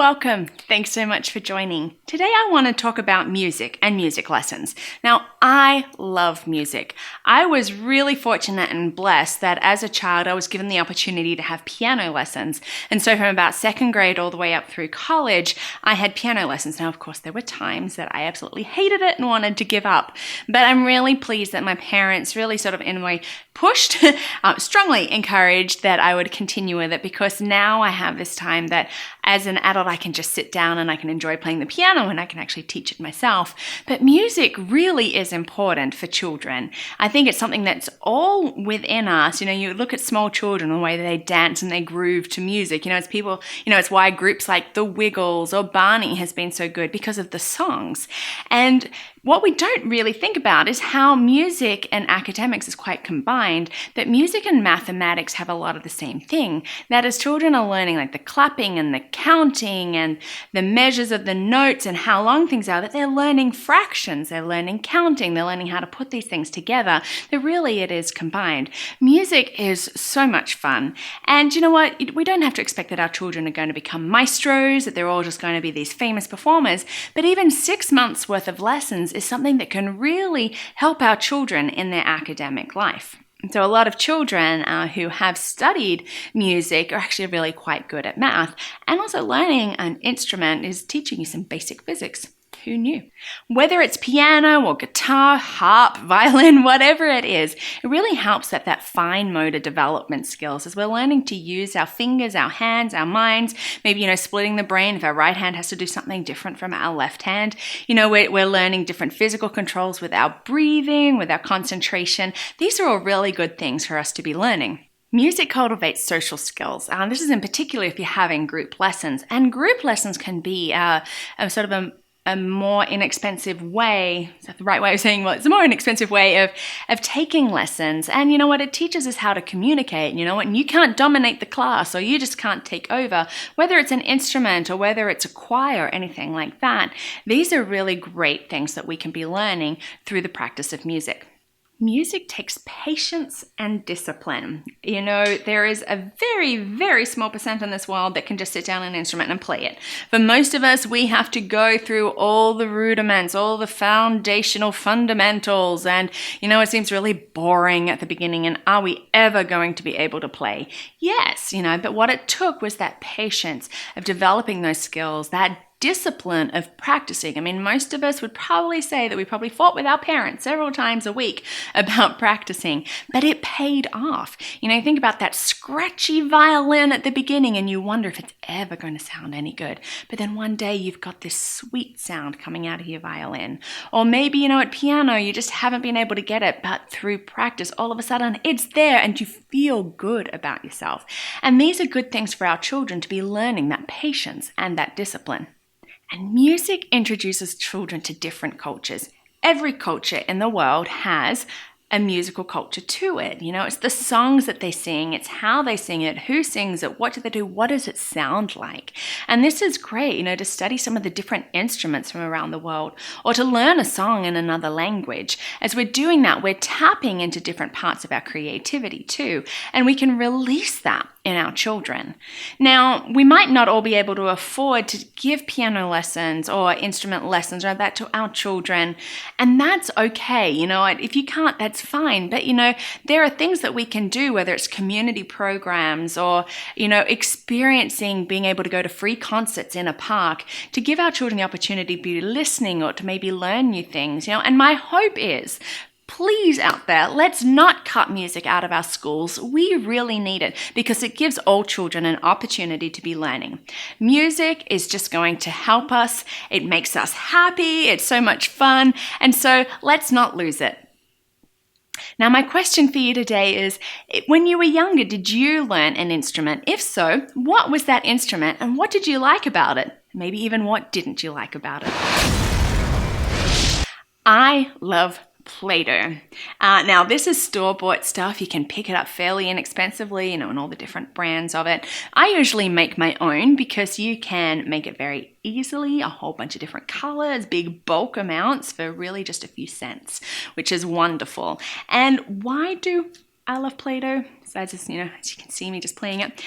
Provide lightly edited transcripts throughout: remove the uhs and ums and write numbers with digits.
Welcome. Thanks so much for joining. Today I want to talk about music and music lessons. Now, I love music. I was really fortunate and blessed that as a child I was given the opportunity to have piano lessons. And so from about second grade all the way up through college, I had piano lessons. Now, of course, there were times that I absolutely hated it and wanted to give up. But I'm really pleased that my parents really sort of in a way pushed, strongly encouraged that I would continue with it, because now I have this time that as an adult I can just sit down and I can enjoy playing the piano and I can actually teach it myself. But music really is important for children. I think it's something that's all within us. You look at small children, the way they dance and they groove to music. It's why groups like the Wiggles or Barney has been so good, because of the songs. And what we don't really think about is how music and academics is quite combined, that music and mathematics have a lot of the same thing. That as children are learning like the clapping and the counting and the measures of the notes and how long things are, that they're learning fractions, they're learning counting, they're learning how to put these things together, that really it is combined. Music is so much fun. And you know what? We don't have to expect that our children are going to become maestros, that they're all just going to be these famous performers, but even 6 months worth of lessons is something that can really help our children in their academic life. So a lot of children who have studied music are actually really quite good at math, and also learning an instrument is teaching you some basic physics. Who knew? Whether it's piano or guitar, harp, violin, whatever it is, it really helps that fine motor development skills as we're learning to use our fingers, our hands, our minds, maybe, splitting the brain if our right hand has to do something different from our left hand. We're learning different physical controls with our breathing, with our concentration. These are all really good things for us to be learning. Music cultivates social skills. This is in particular if you're having group lessons. And group lessons can be a more inexpensive way, is that the right way of saying, well, it's a more inexpensive way of taking lessons. And you know what? It teaches us how to communicate. And you can't dominate the class, or you just can't take over, whether it's an instrument or whether it's a choir or anything like that. These are really great things that we can be learning through the practice of music. Music takes patience and discipline. There is a very, very small percent in this world that can just sit down an instrument and play it. For most of us, we have to go through all the rudiments, all the foundational fundamentals, and it seems really boring at the beginning, and are we ever going to be able to play? Yes, but what it took was that patience of developing those skills, that discipline of practicing. Most of us would probably say that we probably fought with our parents several times a week about practicing, but it paid off. Think about that scratchy violin at the beginning and you wonder if it's ever going to sound any good. But then one day you've got this sweet sound coming out of your violin. Or maybe, at piano, you just haven't been able to get it, but through practice, all of a sudden it's there and you feel good about yourself. And these are good things for our children to be learning, that patience and that discipline. And music introduces children to different cultures. Every culture in the world has a musical culture to it. It's the songs that they sing, it's how they sing it, who sings it, what do they do, what does it sound like? And this is great, to study some of the different instruments from around the world, or to learn a song in another language. As we're doing that, we're tapping into different parts of our creativity too, and we can release that in our children. Now, we might not all be able to afford to give piano lessons or instrument lessons or that to our children, and that's okay. If you can't, that's fine. But, there are things that we can do, whether it's community programs or, experiencing being able to go to free concerts in a park, to give our children the opportunity to be listening or to maybe learn new things, And my hope is, please out there, let's not cut music out of our schools. We really need it because it gives all children an opportunity to be learning. Music is just going to help us. It makes us happy. It's so much fun. And so let's not lose it. Now, my question for you today is, when you were younger, did you learn an instrument? If so, what was that instrument and what did you like about it? Maybe even what didn't you like about it? I love Play-Doh. Now, this is store-bought stuff. You can pick it up fairly inexpensively, and all the different brands of it. I usually make my own because you can make it very easily, a whole bunch of different colors, big bulk amounts for really just a few cents, which is wonderful. And why do I love Play-Doh? Besides just, as you can see me just playing it.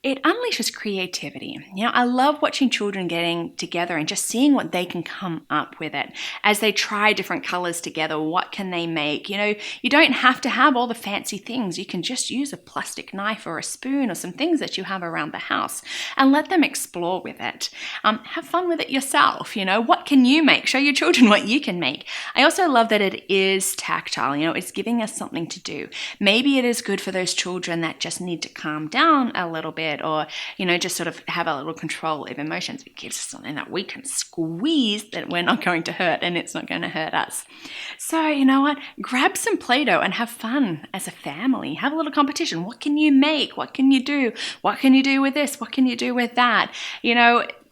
It unleashes creativity. I love watching children getting together and just seeing what they can come up with it as they try different colors together. What can they make? You don't have to have all the fancy things. You can just use a plastic knife or a spoon or some things that you have around the house and let them explore with it. Have fun with it yourself. What can you make? Show your children what you can make. I also love that it is tactile. It's giving us something to do. Maybe it is good for those children that just need to calm down a little bit, or just sort of have a little control of emotions. It gives us something that we can squeeze that we're not going to hurt, and it's not going to hurt us. So you know what, grab some Play-Doh and have fun as a family. Have a little competition. What can you make? What can you do? What can you do with this? What can you do with that?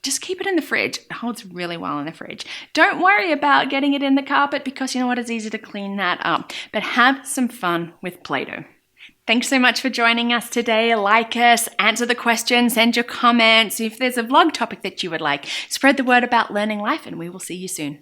Just keep it in the fridge. It holds really well in the fridge. Don't worry about getting it in the carpet, because you know what, it's easy to clean that up. But have some fun with Play-Doh. Thanks so much for joining us today. Like us, answer the questions, send your comments. If there's a vlog topic that you would like, spread the word about Learning Life, and we will see you soon.